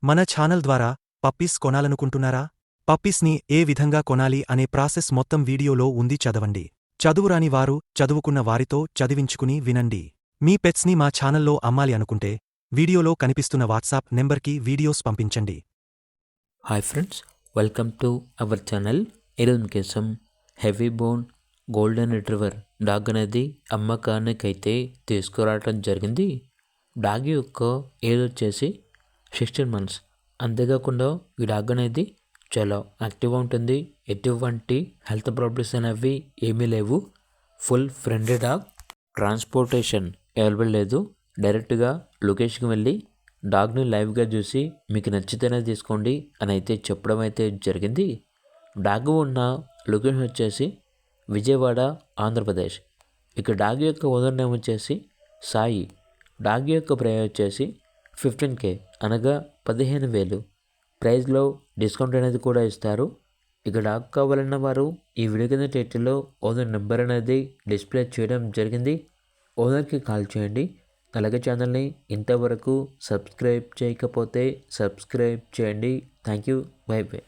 మన ఛానల్ ద్వారా పప్పీస్ కొనాలనుకుంటున్నారా? పప్పీస్ని ఏ విధంగా కొనాలి అనే ప్రాసెస్ మొత్తం వీడియోలో ఉంది, చదవండి. చదువురాని వారు చదువుకున్న వారితో చదివించుకుని వినండి. మీ పెట్స్ని మా ఛానల్లో అమ్మాలి అనుకుంటే వీడియోలో కనిపిస్తున్న వాట్సాప్ నెంబర్కి వీడియోస్ పంపించండి. Hi friends, welcome to our channel. ఈరోజు మీకోసం heavy bone golden retriever dog అనేది అమ్మకానికైతే తీసుకురావడం జరిగింది. డాగ్ యొక్క ఏజ్ వచ్చేసి 16 months. అంతేకాకుండా ఈ డాగ్ అనేది చాలా యాక్టివ్గా ఉంటుంది. ఎటువంటి హెల్త్ ప్రాబ్లమ్స్ అనేవి ఏమీ లేవు. Full friendly dog. Transportation available లేదు. డైరెక్ట్గా లొకేషన్కి వెళ్ళి డాగ్ని లైవ్గా చూసి మీకు నచ్చితేనే తీసుకోండి అని అయితే చెప్పడం అయితే జరిగింది. డాగ్ ఉన్న లొకేషన్ వచ్చేసి విజయవాడ, ఆంధ్రప్రదేశ్. ఇక డాగ్ యొక్క ఓనర్ నేమ్ వచ్చేసి సాయి. డాగ్ యొక్క ప్రైస్ వచ్చేసి 15K, అనగా 15,000. ప్రైస్లో డిస్కౌంట్ అనేది కూడా ఇస్తారు. ఇక డాగ్ కావాలన్న వారు ఈ వీడియో కింద టైటిల్లో ఓనర్ నెంబర్ అనేది డిస్ప్లే చేయడం జరిగింది. ఓనర్కి కాల్ చేయండి. అలాగే ఛానల్ని ఇంతవరకు సబ్స్క్రైబ్ చేయకపోతే సబ్స్క్రైబ్ చేయండి. Thank you. By by.